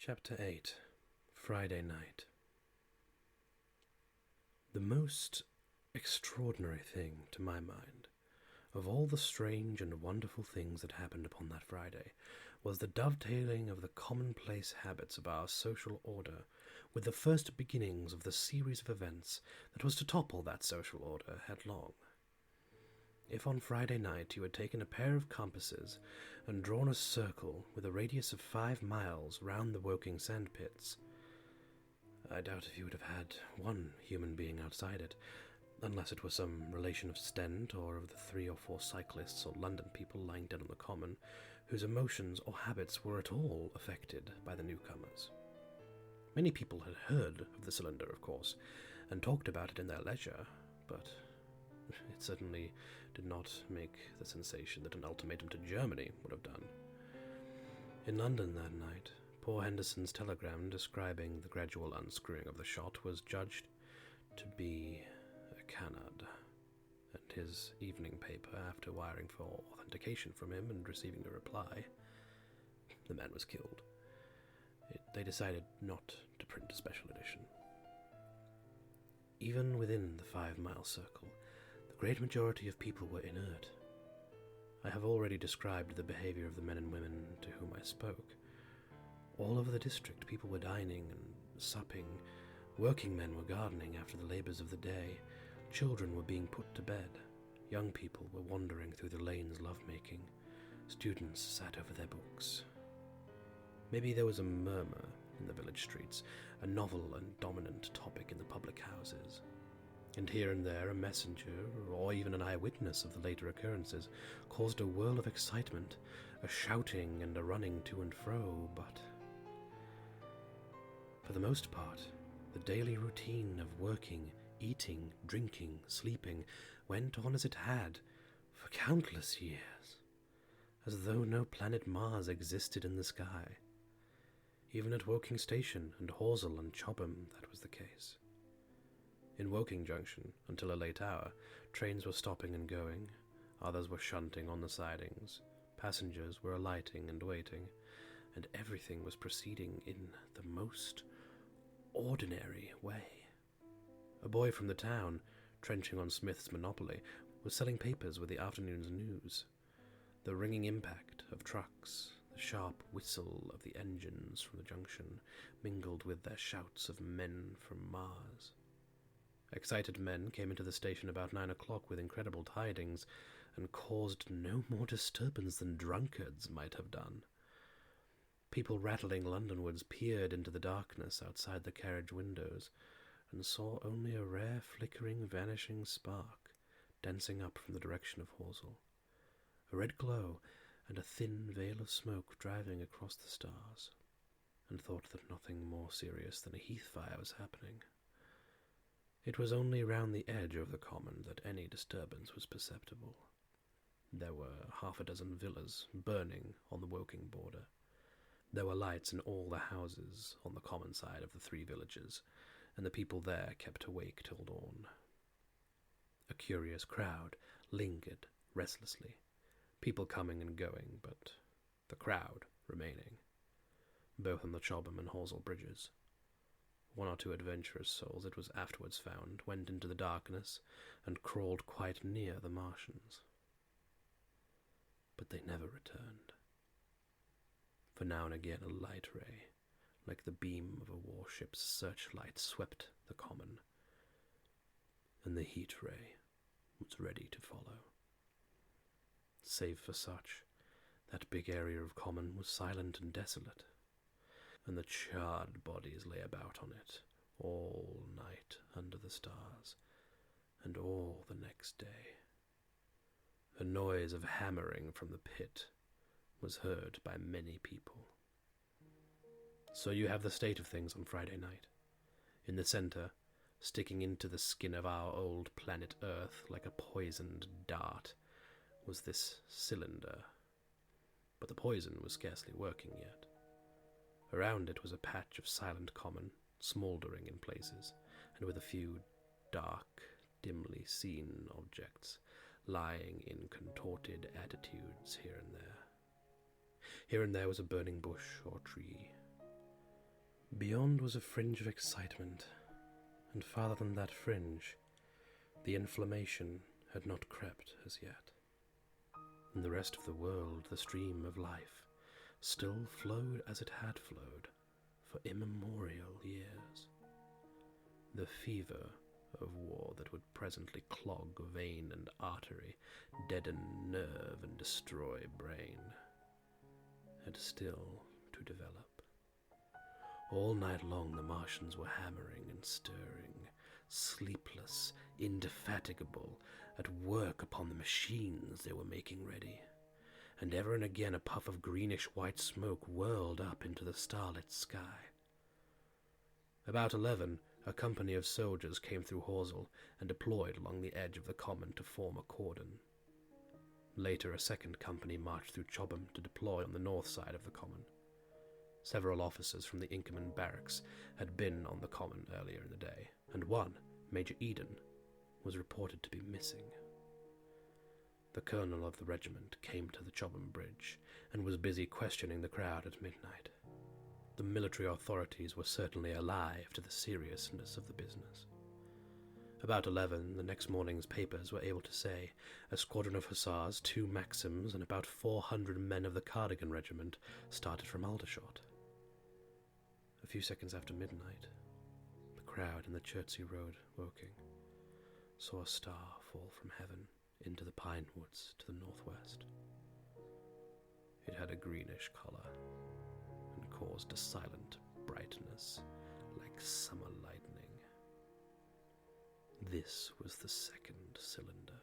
Chapter 8 Friday Night. The most extraordinary thing, to my mind, of all the strange and wonderful things that happened upon that Friday, was the dovetailing of the commonplace habits of our social order with the first beginnings of the series of events that was to topple that social order headlong. If on Friday night you had taken a pair of compasses and drawn a circle with a radius of 5 miles round the Woking sandpits, I doubt if you would have had one human being outside it, unless it were some relation of Stend or of the 3 or 4 cyclists or London people lying dead on the common, whose emotions or habits were at all affected by the newcomers. Many people had heard of the cylinder, of course, and talked about it in their leisure, but it certainly did not make the sensation that an ultimatum to Germany would have done. In London that night, poor Henderson's telegram describing the gradual unscrewing of the shot was judged to be a canard, and his evening paper, after wiring for authentication from him and receiving a reply, the man was killed. They decided not to print a special edition. Even within the 5-mile circle, the great majority of people were inert. I have already described the behavior of the men and women to whom I spoke. All over the district people were dining and supping, working men were gardening after the labours of the day, children were being put to bed, young people were wandering through the lanes love-making, students sat over their books. Maybe there was a murmur in the village streets, a novel and dominant topic in the public houses, and here and there a messenger, or even an eyewitness of the later occurrences, caused a whirl of excitement, a shouting and a running to and fro, but for the most part, the daily routine of working, eating, drinking, sleeping went on as it had for countless years, as though no planet Mars existed in the sky. Even at Woking Station and Horsell and Chobham that was the case. In Woking Junction, until a late hour, trains were stopping and going, others were shunting on the sidings, passengers were alighting and waiting, and everything was proceeding in the most ordinary way. A boy from the town, trenching on Smith's Monopoly, was selling papers with the afternoon's news. The ringing impact of trucks, the sharp whistle of the engines from the junction, mingled with their shouts of men from Mars. Excited men came into the station about 9 o'clock with incredible tidings, and caused no more disturbance than drunkards might have done. People rattling Londonwards peered into the darkness outside the carriage windows, and saw only a rare flickering, vanishing spark dancing up from the direction of Horsell, a red glow and a thin veil of smoke driving across the stars, and thought that nothing more serious than a heath fire was happening. It was only round the edge of the common that any disturbance was perceptible. There were 6 villas burning on the Woking border. There were lights in all the houses on the common side of the 3 villages, and the people there kept awake till dawn. A curious crowd lingered restlessly, people coming and going, but the crowd remaining, both on the Chobham and Horsell bridges. 1 or 2 adventurous souls, it was afterwards found, went into the darkness and crawled quite near the Martians. But they never returned. For now and again a light ray, like the beam of a warship's searchlight, swept the common, and the heat ray was ready to follow. Save for such, that big area of common was silent and desolate, and the charred bodies lay about on it all night under the stars, and all the next day. A noise of hammering from the pit was heard by many people. So you have the state of things on Friday night. In the centre, sticking into the skin of our old planet Earth like a poisoned dart, was this cylinder, but the poison was scarcely working yet. Around it was a patch of silent common, smouldering in places, and with a few dark, dimly seen objects lying in contorted attitudes here and there. Here and there was a burning bush or tree. Beyond was a fringe of excitement, and farther than that fringe, the inflammation had not crept as yet. In the rest of the world, the stream of life still flowed as it had flowed for immemorial years. The fever of war that would presently clog vein and artery, deaden nerve and destroy brain, had still to develop. All night long the Martians were hammering and stirring, sleepless, indefatigable, at work upon the machines they were making ready, and ever and again a puff of greenish-white smoke whirled up into the starlit sky. About 11, a company of soldiers came through Horsell and deployed along the edge of the common to form a cordon. Later, a second company marched through Chobham to deploy on the north side of the common. Several officers from the Inkerman barracks had been on the common earlier in the day, and one, Major Eden, was reported to be missing. The colonel of the regiment came to the Chobham Bridge and was busy questioning the crowd at midnight. The military authorities were certainly alive to the seriousness of the business. About 11, the next morning's papers were able to say a squadron of hussars, 2 Maxims, and about 400 men of the Cardigan Regiment started from Aldershot. A few seconds after midnight, the crowd in the Chertsey Road, Woking, saw a star fall from heaven into the pine woods to the northwest. It had a greenish colour and caused a silent brightness like summer lightning. This was the second cylinder.